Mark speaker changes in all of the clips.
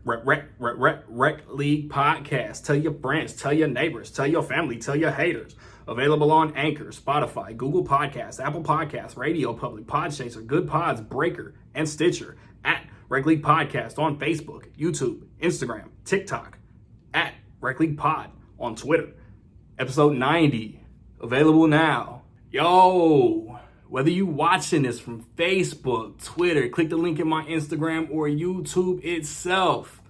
Speaker 1: Rec League Podcast. Tell your friends, tell your neighbors, tell your family, tell your haters. Available on Anchor, Spotify, Google Podcasts, Apple Podcasts, Radio Public, Podchaser, Good Pods, Breaker, and Stitcher. At Rec League Podcast on Facebook, YouTube, Instagram, TikTok. At Rec League Pod on Twitter. Episode 90. Available now. Yo, whether you watching this from Facebook, Twitter, click the link in my Instagram or YouTube itself.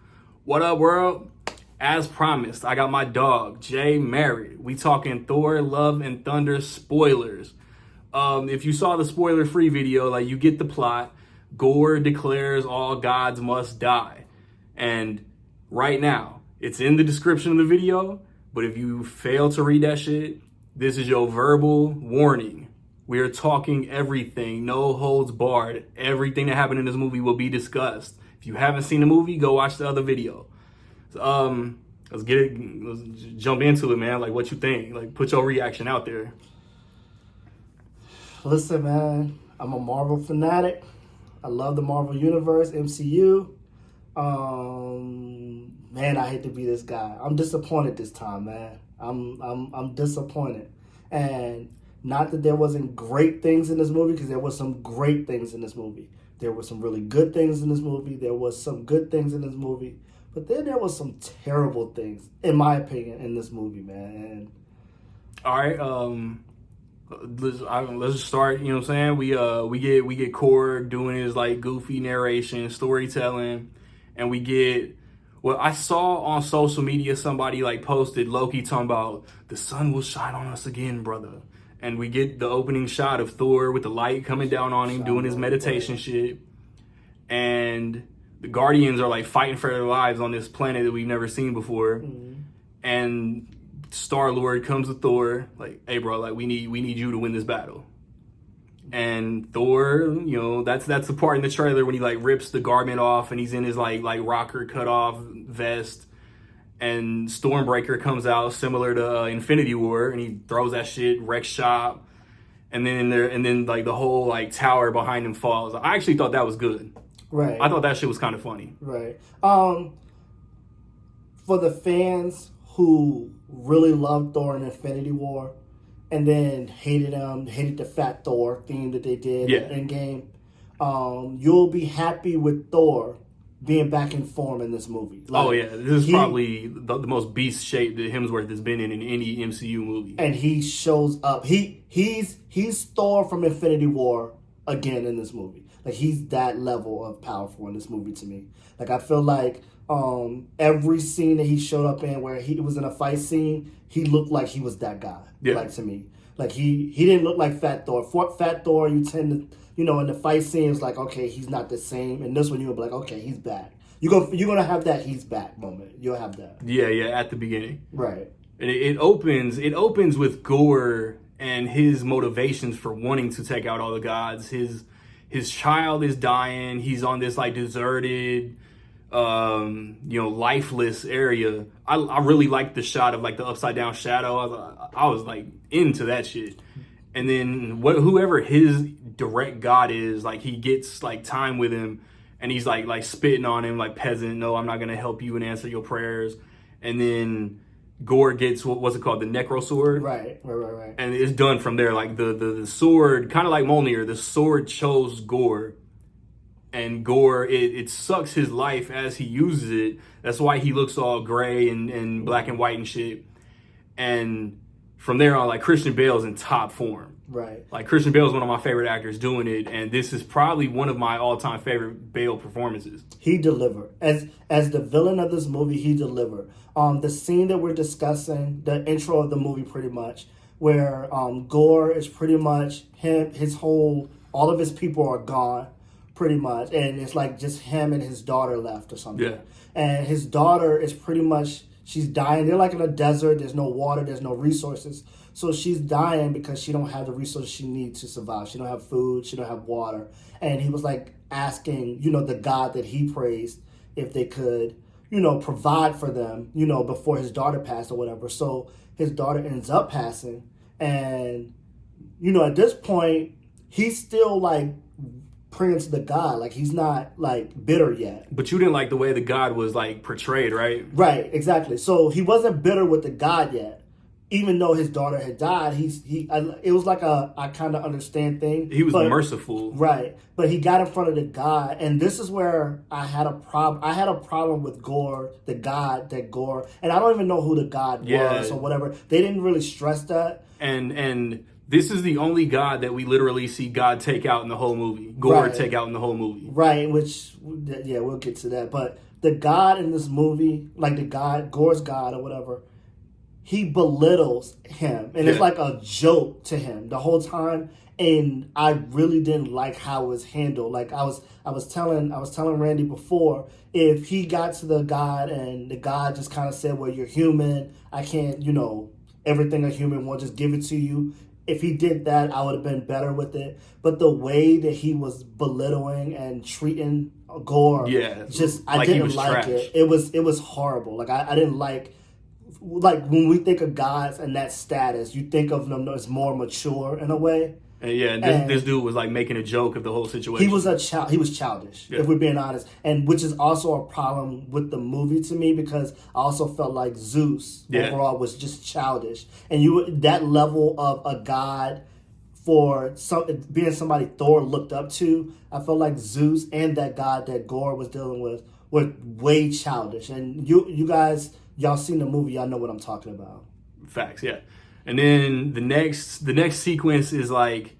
Speaker 1: What up, world? As promised, I got my dog, Jay married. We talking Thor, Love, and Thunder spoilers. If you saw the spoiler-free video, like, you get the plot. Gore declares all gods must die. And right now, it's in the description of the video, but if you fail to read that shit, this is your verbal warning. We are talking everything, no holds barred. Everything that happened in this movie will be discussed. If you haven't seen the movie, go watch the other video. So, let's jump into it, man. Like, what you think? Like, put your reaction out there.
Speaker 2: Listen, man, I'm a Marvel fanatic. I love the Marvel Universe, MCU. Man, I hate to be this guy. I'm disappointed this time, man. I'm disappointed. And not that there wasn't great things in this movie, because there was some great things in this movie. There were some really good things in this movie. There was some good things in this movie. But then there was some terrible things, in my opinion, in this movie, man.
Speaker 1: All right, let's just start. You know what I'm saying? We get Korg doing his like goofy narration, storytelling, and we get. Well, I saw on social media somebody like posted Loki talking about the sun will shine on us again, brother. And we get the opening shot of Thor with the light coming down on him, doing his meditation shit, and the Guardians are like fighting for their lives on this planet that we've never seen before. Mm-hmm. And Star-Lord comes to Thor, like, hey bro, like we need you to win this battle. And Thor, you know, that's the part in the trailer when he like rips the garment off and he's in his like rocker cut off vest. And Stormbreaker comes out similar to Infinity War, and he throws that shit, wrecks shop, and then like the whole like tower behind him falls. I actually thought that was good.
Speaker 2: Right.
Speaker 1: I thought that shit was kind of funny.
Speaker 2: Right. For the fans who really loved Thor in Infinity War and then hated the Fat Thor theme that they did in Endgame, you'll be happy with Thor being back in form in this movie. Like,
Speaker 1: oh, yeah. This is probably the most beast shape that Hemsworth has been in any MCU movie.
Speaker 2: And he shows up. He's Thor from Infinity War again in this movie. Like, he's that level of powerful in this movie to me. Like, I feel like every scene that he showed up in where he was in a fight scene, he looked like he was that guy. Yeah. Like, to me. Like, he didn't look like Fat Thor. Fat Thor, you tend to, you know, in the fight scenes, like, okay, he's not the same. And this one, you'll be like, okay, he's back. You're going to have that he's back moment. You'll have that.
Speaker 1: Yeah, at the beginning.
Speaker 2: Right.
Speaker 1: And it opens with Gore and his motivations for wanting to take out all the gods. His child is dying. He's on this like deserted, lifeless area. I really liked the shot of like the upside down shadow. I was like into that shit. And then whoever his direct god is, like he gets like time with him, and he's like spitting on him like peasant. No, I'm not gonna help you and answer your prayers. And then Gore gets what's it called, the Necro Sword,
Speaker 2: right,
Speaker 1: and it's done from there. Like the sword, kind of like Mjolnir, the sword chose Gore, and Gore it sucks his life as he uses it. That's why he looks all gray and black and white and shit. And from there on, like Christian Bale's in top form.
Speaker 2: Right.
Speaker 1: Like Christian Bale's one of my favorite actors doing it, and this is probably one of my all-time favorite Bale performances.
Speaker 2: He delivered. As the villain of this movie, he delivered. The scene that we're discussing, the intro of the movie pretty much, where Gore is pretty much all of his people are gone pretty much, and it's like just him and his daughter left or something. Yeah. And his daughter is pretty much, she's dying. They're like in a desert. There's no water. There's no resources. So she's dying because she don't have the resources she needs to survive. She don't have food. She don't have water. And he was like asking, the God that he praised if they could, provide for them, before his daughter passed or whatever. So his daughter ends up passing. And, at this point, he's still like praying to the god. Like, he's not like bitter yet.
Speaker 1: But you didn't like the way the god was like portrayed, right?
Speaker 2: Right, exactly. So he wasn't bitter with the god yet, even though his daughter had died. It was like I kind of understand thing.
Speaker 1: He was merciful,
Speaker 2: right? But he got in front of the god, and this is where I had a problem. I had a problem with Gore, the god that Gore, and I don't even know who the god was or whatever. They didn't really stress that.
Speaker 1: And this is the only god that we literally see God take out in the whole movie. Gore take out in the whole movie.
Speaker 2: Right, which, yeah, we'll get to that. But the god in this movie, like the god, Gore's god or whatever, he belittles him. And it's like a joke to him the whole time. And I really didn't like how it was handled. Like I was telling Randy before, if he got to the god and the god just kind of said, well, you're human, I can't, everything a human will just give it to you. If he did that, I would have been better with it. But the way that he was belittling and treating Gore, I didn't like trash. It was horrible. Like I didn't like when we think of gods and that status, you think of them as more mature in a way.
Speaker 1: And this dude was like making a joke of the whole situation.
Speaker 2: He was childish, if we're being honest, and which is also a problem with the movie to me, because I also felt like Zeus overall was just childish, and that level of a god for being somebody Thor looked up to, I felt like Zeus and that god that Gore was dealing with were way childish. And you guys, y'all seen the movie, y'all know what I'm talking about.
Speaker 1: Facts, yeah. And then the next sequence is like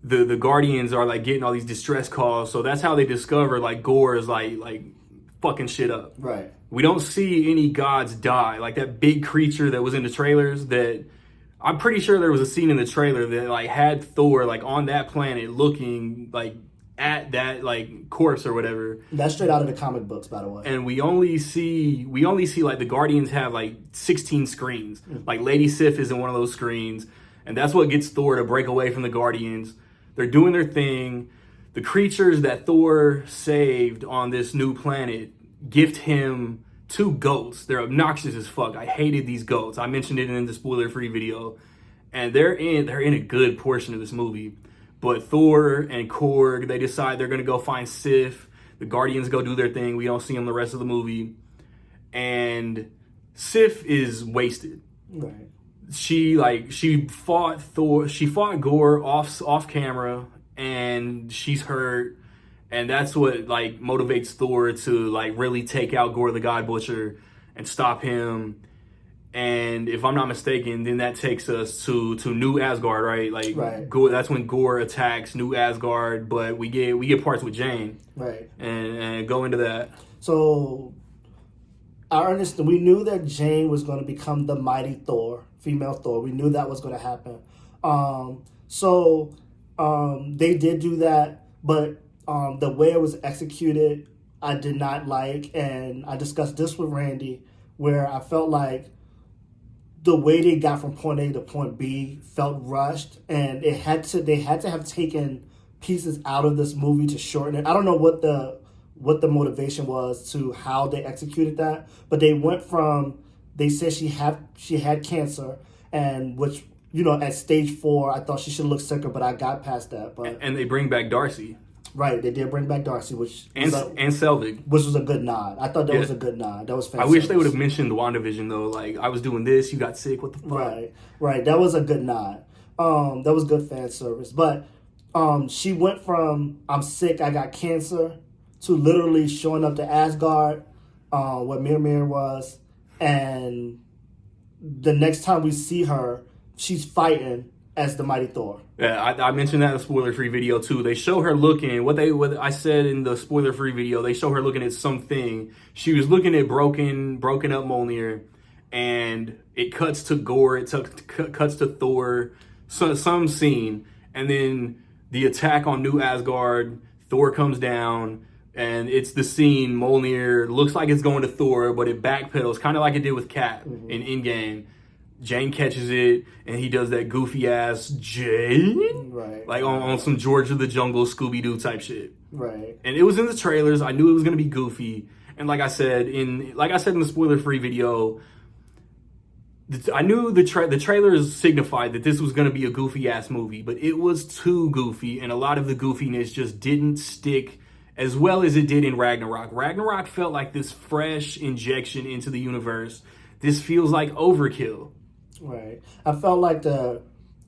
Speaker 1: the Guardians are like getting all these distress calls. So that's how they discover like Gore is like fucking shit up.
Speaker 2: Right.
Speaker 1: We don't see any gods die. Like that big creature that was in the trailers, that I'm pretty sure there was a scene in the trailer that like had Thor like on that planet looking like at that like corpse or whatever.
Speaker 2: That's straight out of the comic books, by the way.
Speaker 1: And we only see like the Guardians have like 16 screens. Like Lady Sif is in one of those screens, and that's what gets Thor to break away from the Guardians. They're doing their thing. The creatures that Thor saved on this new planet gift him 2 goats. They're obnoxious as fuck. I hated these goats. I mentioned it in the spoiler-free video, and they're in a good portion of this movie. But Thor and Korg, they decide they're going to go find Sif. The Guardians go do their thing. We don't see them the rest of the movie. And Sif is wasted.
Speaker 2: Right.
Speaker 1: She fought Gore off camera, and she's hurt. And that's what like motivates Thor to like really take out Gore the God Butcher and stop him. And if I'm not mistaken, then that takes us to New Asgard, right? Like,
Speaker 2: right.
Speaker 1: Gore, that's when Gore attacks New Asgard, but we get parts with Jane,
Speaker 2: right?
Speaker 1: And go into that.
Speaker 2: So, we knew that Jane was going to become the mighty Thor, female Thor. We knew that was going to happen. They did do that, but the way it was executed, I did not like, and I discussed this with Randy, where I felt like the way they got from point A to point B felt rushed, and they had to have taken pieces out of this movie to shorten it. I don't know what the motivation was to how they executed that, but they went from, they said she had cancer, and which, at stage 4, I thought she should look sicker, but I got past that. But
Speaker 1: and they bring back Darcy.
Speaker 2: Right, they did bring back Darcy,
Speaker 1: and Selvig,
Speaker 2: which was a good nod. I thought that was a good nod. That was fantastic.
Speaker 1: I wish they would have mentioned WandaVision though. Like, I was doing this, you got sick. What the fuck?
Speaker 2: Right. That was a good nod. That was good fan service. But she went from I'm sick, I got cancer, to literally showing up to Asgard, where Mimir was, and the next time we see her, she's fighting as the mighty Thor.
Speaker 1: Yeah, I mentioned that in the spoiler-free video too. They show her looking, what I said in the spoiler-free video, they show her looking at something. She was looking at broken up Mjolnir, and it cuts to Gore, cuts to Thor, some scene, and then the attack on New Asgard, Thor comes down, and it's the scene, Mjolnir looks like it's going to Thor, but it backpedals, kind of like it did with Cap in Endgame. Jane catches it, and he does that goofy ass Jane,
Speaker 2: right?
Speaker 1: Like on some George of the Jungle Scooby Doo type shit,
Speaker 2: right?
Speaker 1: And it was in the trailers. I knew it was gonna be goofy, and like I said in the spoiler free video, I knew the trailers signified that this was going to be a goofy ass movie, but it was too goofy, and a lot of the goofiness just didn't stick as well as it did in Ragnarok. Ragnarok felt like this fresh injection into the universe. This feels like overkill.
Speaker 2: Right. I felt like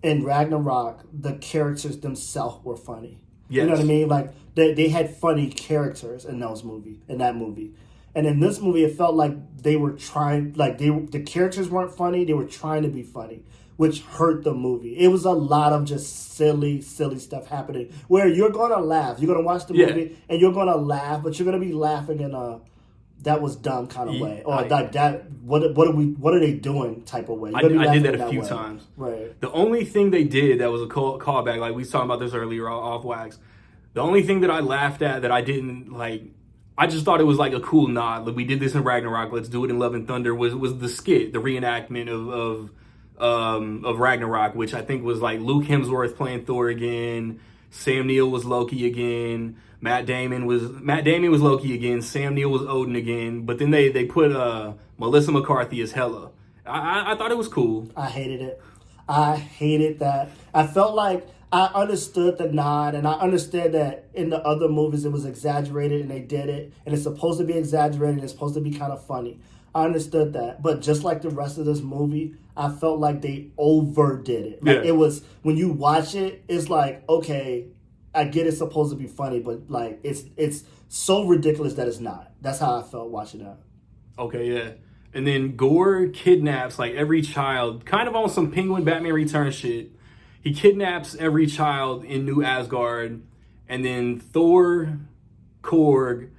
Speaker 2: in Ragnarok, the characters themselves were funny.
Speaker 1: Yes.
Speaker 2: You know what I mean? Like they had funny characters in that movie. And in this movie, it felt like they were trying, the characters weren't funny. They were trying to be funny, which hurt the movie. It was a lot of just silly stuff happening where you're going to laugh. You're going to watch the movie and you're going to laugh, but you're going to be laughing in a that was dumb kind of way, or what are they doing type of way.
Speaker 1: I did that a few times.
Speaker 2: Right.
Speaker 1: The only thing they did that was a callback, like we was talking about this earlier off wax. The only thing that I laughed at that I didn't like, I just thought it was like a cool nod. Like we did this in Ragnarok, let's do it in Love and Thunder. Was the skit, the reenactment of Ragnarok, which I think was like Luke Hemsworth playing Thor again, Sam Neill was Loki again. Matt Damon was Loki again. Sam Neill was Odin again. But then they put Melissa McCarthy as Hela. I thought it was cool.
Speaker 2: I hated it. I hated that. I felt like I understood the nod, and I understand that in the other movies it was exaggerated, and they did it, and it's supposed to be exaggerated, and it's supposed to be kind of funny. I understood that, but just like the rest of this movie, I felt like they overdid it. Like It was, when you watch it, it's like, okay, I get it's supposed to be funny, but like it's so ridiculous that it's not. That's how I felt watching that.
Speaker 1: Okay, yeah. And then Gore kidnaps like every child, kind of on some Penguin Batman Returns shit. He kidnaps every child in New Asgard, and then Thor, Korg,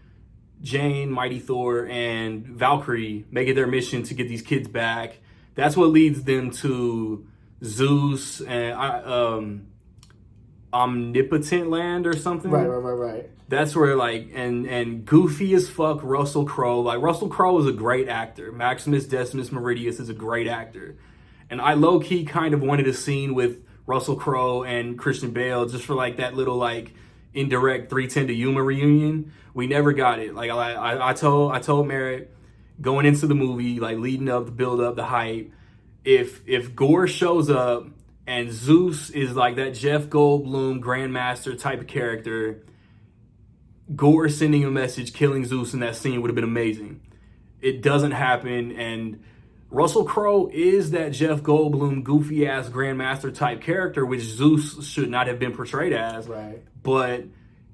Speaker 1: Jane, Mighty Thor, and Valkyrie make it their mission to get these kids back. That's what leads them to Zeus and Omnipotent Land or something.
Speaker 2: Right.
Speaker 1: That's where like and goofy as fuck Russell Crowe. Like Russell Crowe is a great actor. Maximus Decimus Meridius is a great actor. And I low key kind of wanted a scene with Russell Crowe and Christian Bale just for like that little like indirect 310 to Yuma reunion. We never got it. Like I told Merritt going into the movie, like leading up, the build up, the hype. If Gore shows up and Zeus is like that Jeff Goldblum Grandmaster type of character, Gore sending a message, killing Zeus in that scene would have been amazing. It doesn't happen, and Russell Crowe is that Jeff Goldblum goofy ass Grandmaster type character, which Zeus should not have been portrayed as.
Speaker 2: Right.
Speaker 1: But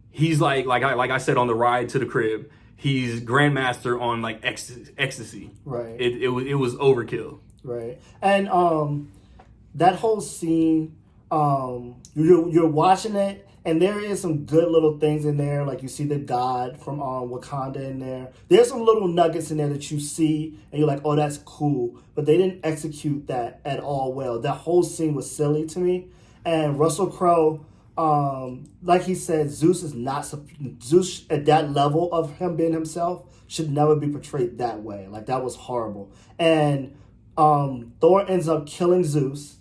Speaker 1: he's like I said on the ride to the crib, he's Grandmaster on like ecstasy.
Speaker 2: Right.
Speaker 1: It was overkill.
Speaker 2: Right. And that whole scene, you're watching it, and there is some good little things in there. Like you see the god from Wakanda in there. There's some little nuggets in there that you see, and you're like, oh, that's cool. But they didn't execute that at all well. That whole scene was silly to me. And Russell Crowe, like he said, Zeus at that level of him being himself should never be portrayed that way. Like that was horrible. And Thor ends up killing Zeus.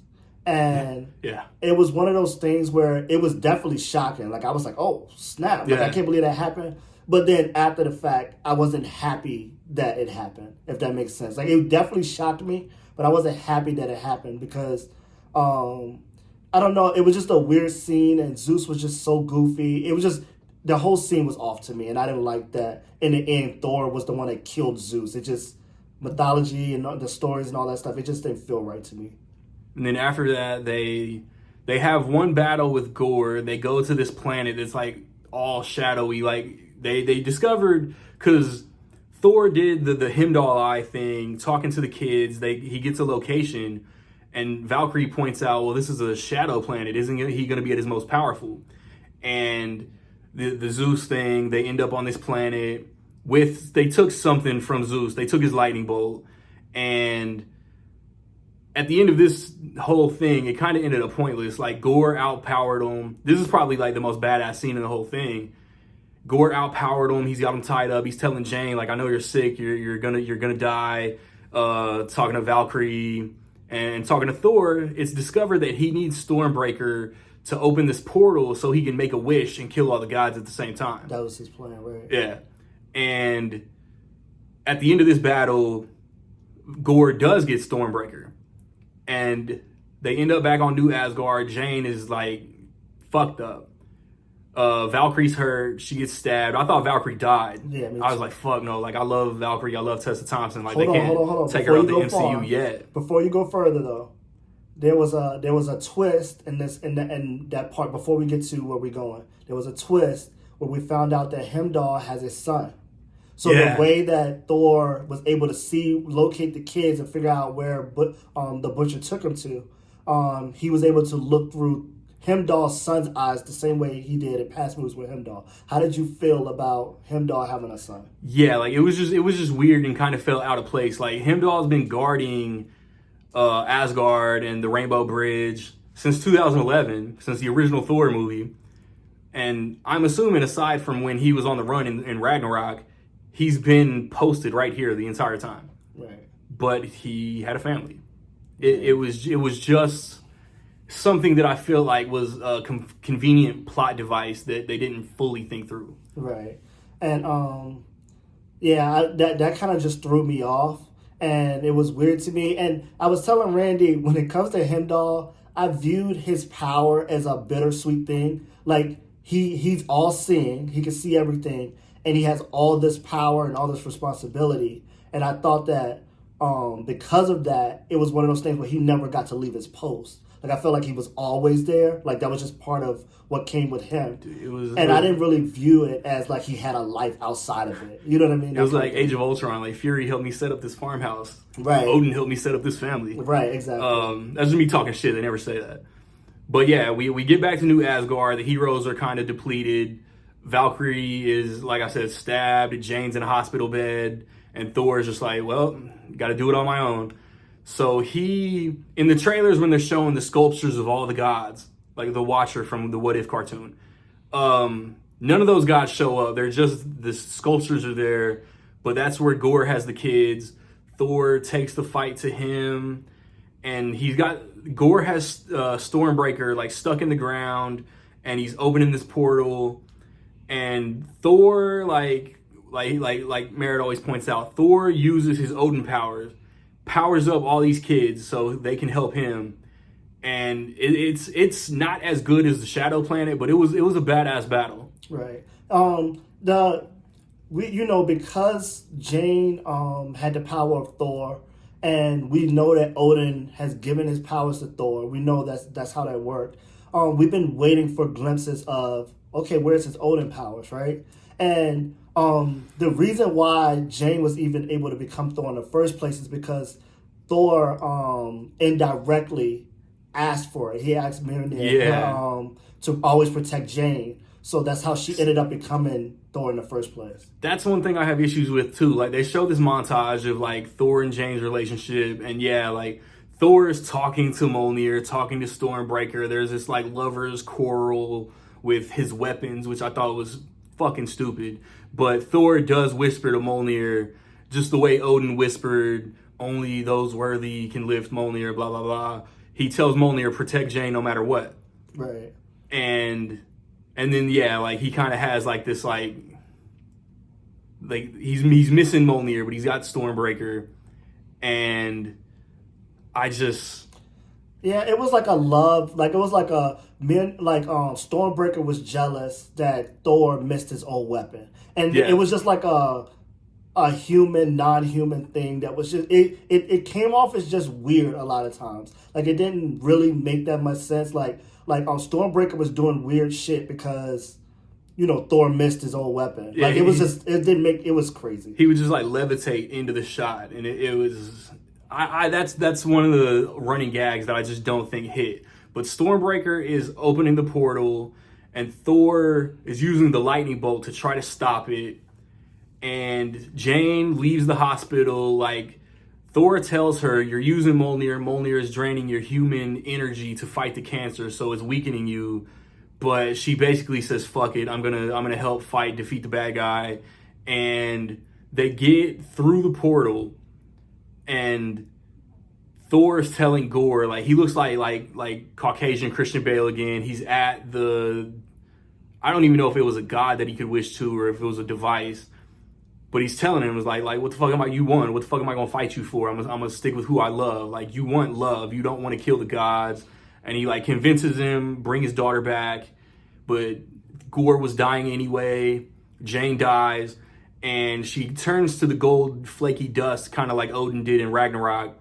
Speaker 2: And it was one of those things where it was definitely shocking. Like I was like, oh snap! Like I can't believe that happened. But then after the fact, I wasn't happy that it happened. If that makes sense. Like it definitely shocked me, but I wasn't happy that it happened because I don't know. It was just a weird scene, and Zeus was just so goofy. It was just the whole scene was off to me, and I didn't like that. In the end, Thor was the one that killed Zeus. It just mythology and the stories and all that stuff. It just didn't feel right to me.
Speaker 1: And then after that, they have one battle with Gore. They go to this planet that's like all shadowy. Like they discovered, because Thor did the Heimdall eye thing, talking to the kids. He gets a location, and Valkyrie points out, well, this is a shadow planet. Isn't he going to be at his most powerful? And the Zeus thing, they end up on this planet they took something from Zeus. They took his lightning bolt, and at the end of this whole thing, it kind of ended up pointless. Like Gore outpowered him. This is probably like the most badass scene in the whole thing. Gore outpowered him. He's got him tied up. He's telling Jane, like, I know you're sick. You're gonna die. Talking to Valkyrie and talking to Thor, it's discovered that he needs Stormbreaker to open this portal so he can make a wish and kill all the gods at the same time.
Speaker 2: That was his plan, right?
Speaker 1: Yeah. And at the end of this battle, Gore does get Stormbreaker. and they end up back on New Asgard. Jane is like fucked up. Valkyrie's hurt. She gets stabbed. I thought Valkyrie died.
Speaker 2: Yeah, me
Speaker 1: I was
Speaker 2: too.
Speaker 1: like, fuck no. Like, I love Valkyrie. I love Tessa Thompson. Like,
Speaker 2: Hold
Speaker 1: they
Speaker 2: on,
Speaker 1: can't
Speaker 2: hold on.
Speaker 1: take
Speaker 2: Before
Speaker 1: her out
Speaker 2: you
Speaker 1: the
Speaker 2: go
Speaker 1: MCU
Speaker 2: far,
Speaker 1: yet.
Speaker 2: Before you go further, though, there was a twist in that part. Before we get to where we're going, there was a twist where we found out that Heimdall has a son. So
Speaker 1: Yeah.
Speaker 2: the way that Thor was able to locate the kids and figure out where the butcher took him to, he was able to look through Heimdall's son's eyes the same way he did in past movies with Heimdall. How did you feel about Heimdall having a son?
Speaker 1: Yeah, like it was just weird and kind of felt out of place. Like, Heimdall's been guarding Asgard and the Rainbow Bridge since 2011, since the original Thor movie. And I'm assuming, aside from when he was on the run in Ragnarok, he's been posted right here the entire time.
Speaker 2: Right.
Speaker 1: But he had a family. It was just something that I feel like was a convenient plot device that they didn't fully think through.
Speaker 2: Right. And that kind of just threw me off, and it was weird to me. And I was telling Randy, when it comes to Heimdall, I viewed his power as a bittersweet thing. Like, he's all seeing, he can see everything, and he has all this power and all this responsibility. And I thought that because of that, it was one of those things where he never got to leave his post. Like, I felt like he was always there. Like, that was just part of what came with him. I didn't really view it as like he had a life outside of it. You know what I mean?
Speaker 1: It was like Age of Ultron. Like, Fury helped me set up this farmhouse.
Speaker 2: Right.
Speaker 1: Odin helped me set up this family.
Speaker 2: Right, exactly.
Speaker 1: That's just me talking shit. They never say that. But yeah, we get back to New Asgard. The heroes are kind of depleted. Valkyrie is, like I said, stabbed. Jane's in a hospital bed. And Thor is just like, well, got to do it on my own. So in the trailers, when they're showing the sculptures of all the gods, like the Watcher from the What If cartoon, none of those gods show up. They're just, the sculptures are there, but that's where Gore has the kids. Thor takes the fight to him, and Gore has Stormbreaker like stuck in the ground, and he's opening this portal, and Thor, like Merritt always points out, Thor uses his Odin powers up all these kids so they can help him, and it's not as good as the Shadow Planet, but it was a badass battle.
Speaker 2: Right. Because Jane had the power of Thor, and we know that Odin has given his powers to Thor. We know that's how that worked. We've been waiting for glimpses of, okay, where's his Odin powers, right? And the reason why Jane was even able to become Thor in the first place is because Thor indirectly asked for it. He asked Mjolnir to always protect Jane. So that's how she ended up becoming Thor in the first place.
Speaker 1: That's one thing I have issues with too. Like, they show this montage of like Thor and Jane's relationship, and like Thor is talking to Mjolnir, talking to Stormbreaker. There's this like lovers quarrel with his weapons, which I thought was fucking stupid. But Thor does whisper to Mjolnir, just the way Odin whispered, only those worthy can lift Mjolnir, blah, blah, blah. He tells Mjolnir, protect Jane no matter what.
Speaker 2: Right.
Speaker 1: And then, like, he kind of has, like, this, like he's missing Mjolnir, but he's got Stormbreaker. And I just...
Speaker 2: Yeah, it was like a love, like, it was like Stormbreaker was jealous that Thor missed his old weapon. And it was just like a human, non-human thing that was just, it came off as just weird a lot of times. Like, it didn't really make that much sense. Like Stormbreaker was doing weird shit because, Thor missed his old weapon.
Speaker 1: Yeah,
Speaker 2: like, it was crazy.
Speaker 1: He would just like levitate into the shot, and it was, that's one of the running gags that I just don't think hit. But Stormbreaker is opening the portal, and Thor is using the lightning bolt to try to stop it. And Jane leaves the hospital. Like, Thor tells her, you're using Mjolnir. Mjolnir is draining your human energy to fight the cancer, so it's weakening you. But she basically says, fuck it, I'm gonna help defeat the bad guy. And they get through the portal, and Thor is telling Gore, like, he looks like Caucasian Christian Bale again. He's at I don't even know if it was a god that he could wish to or if it was a device. But he's telling him, was like, what the fuck am I, you won, what the fuck am I gonna fight you for? I'm gonna stick with who I love. Like, you want love, you don't want to kill the gods. And he like convinces him, bring his daughter back. But Gore was dying anyway. Jane dies, and she turns to the gold flaky dust, kind of like Odin did in Ragnarok.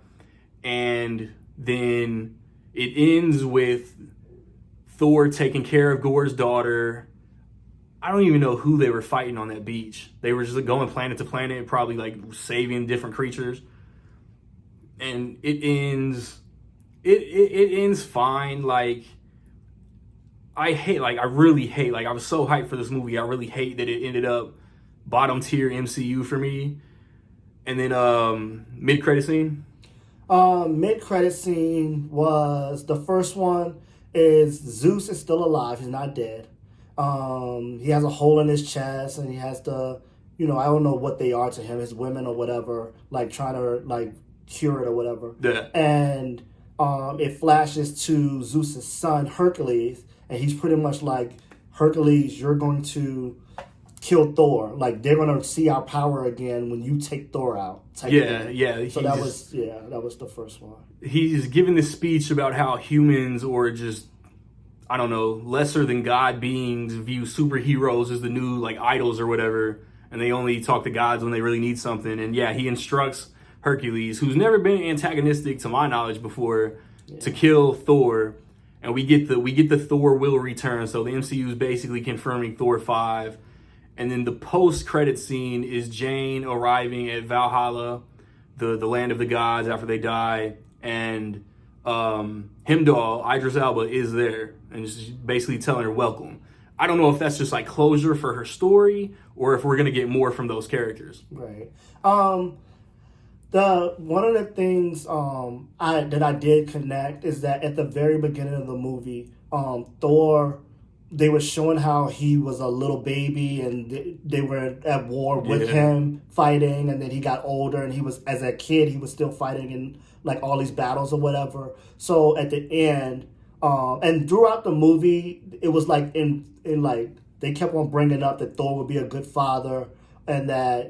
Speaker 1: And then it ends with Thor taking care of Gore's daughter. I don't even know who they were fighting on that beach. They were just going planet to planet, probably like saving different creatures. And it ends. It ends fine. Like, I really hate. Like, I was so hyped for this movie. I really hate that it ended up bottom tier MCU for me. And then mid credit scene.
Speaker 2: Mid credit scene was the first one. Is Zeus is still alive? He's not dead. He has a hole in his chest, and he has to, I don't know what they are to him, his women or whatever, like trying to like cure it or whatever.
Speaker 1: Yeah.
Speaker 2: And it flashes to Zeus's son Hercules, and he's pretty much like, Hercules, you're going to kill Thor. Like, they're gonna see our power again when you take Thor out.
Speaker 1: Yeah.
Speaker 2: So that was the first one.
Speaker 1: He's giving this speech about how humans, or just, I don't know, lesser than God beings, view superheroes as the new like idols or whatever, and they only talk to gods when they really need something. And yeah, he instructs Hercules, who's never been antagonistic to my knowledge before, to kill Thor. And we get the Thor will return. So the MCU is basically confirming Thor 5. And then the post-credit scene is Jane arriving at Valhalla, the land of the gods after they die, and Heimdall, Idris Elba, is there, and just basically telling her welcome. I don't know if that's just like closure for her story, or if we're gonna get more from those characters.
Speaker 2: Right. The one of the things that I did connect is that at the very beginning of the movie, Thor, they were showing how he was a little baby and they were at war with him fighting, and then he got older and he was, as a kid, he was still fighting in like all these battles or whatever. So at the end, and throughout the movie, it was like in like they kept on bringing up that Thor would be a good father, and that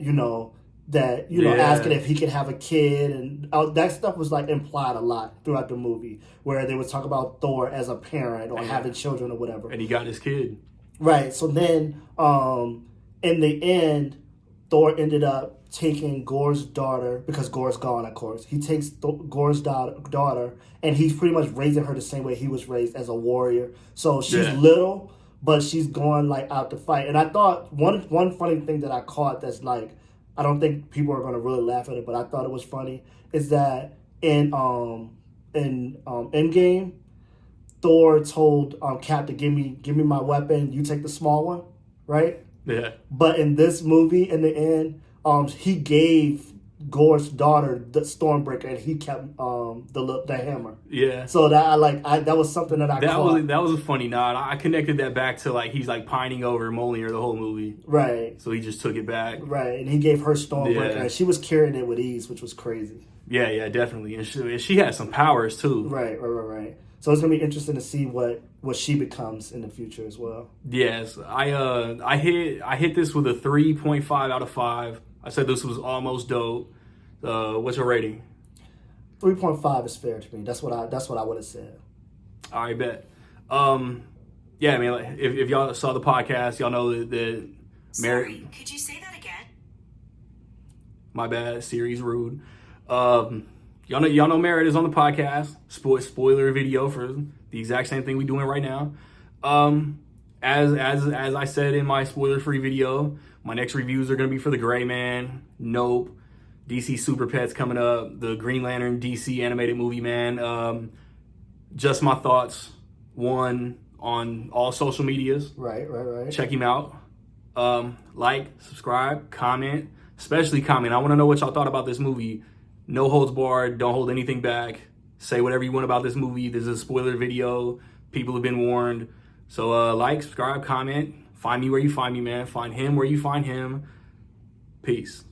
Speaker 2: asking if he could have a kid, and that stuff was like implied a lot throughout the movie, where they would talk about Thor as a parent or having children or whatever.
Speaker 1: And he got his kid. Right.
Speaker 2: So then, in the end, Thor ended up taking Gore's daughter, because Gore's gone, of course. He takes Gore's daughter, and he's pretty much raising her the same way he was raised, as a warrior. So she's little, but she's going like out to fight. And I thought one funny thing that I caught that's like, I don't think people are going to really laugh at it, but I thought it was funny, is that in Endgame, Thor told Cap to give me my weapon, you take the small one, right?
Speaker 1: Yeah.
Speaker 2: But in this movie, in the end, he gave Gore's daughter the Stormbreaker, and he kept the hammer.
Speaker 1: Yeah.
Speaker 2: So that that was something that I caught.
Speaker 1: That was a funny nod. I connected that back to like he's like pining over Mjolnir the whole movie.
Speaker 2: Right.
Speaker 1: So he just took it back.
Speaker 2: Right, and he gave her Stormbreaker, and she was carrying it with ease, which was crazy.
Speaker 1: Yeah, definitely. And she has some powers too.
Speaker 2: Right. So it's gonna be interesting to see what she becomes in the future as well.
Speaker 1: Yes, I hit this with a 3.5 out of 5. I said this was almost dope. What's your rating?
Speaker 2: 3.5 is fair to me. That's what I would have said.
Speaker 1: I bet. Yeah, I mean, like, if y'all saw the podcast, y'all know that
Speaker 3: Sorry, could you say that again?
Speaker 1: My bad, Siri's rude. Y'all know Merritt is on the podcast. Spoiler video for the exact same thing we're doing right now. As I said in my spoiler-free video, my next reviews are gonna be for The Gray Man, Nope, DC Super Pets coming up, the Green Lantern DC animated movie, man. Just my thoughts. One on all social medias.
Speaker 2: Right.
Speaker 1: Check him out. Like, subscribe, comment, especially comment. I want to know what y'all thought about this movie. No holds barred. Don't hold anything back. Say whatever you want about this movie. This is a spoiler video. People have been warned. So like, subscribe, comment. Find me where you find me, man. Find him where you find him. Peace.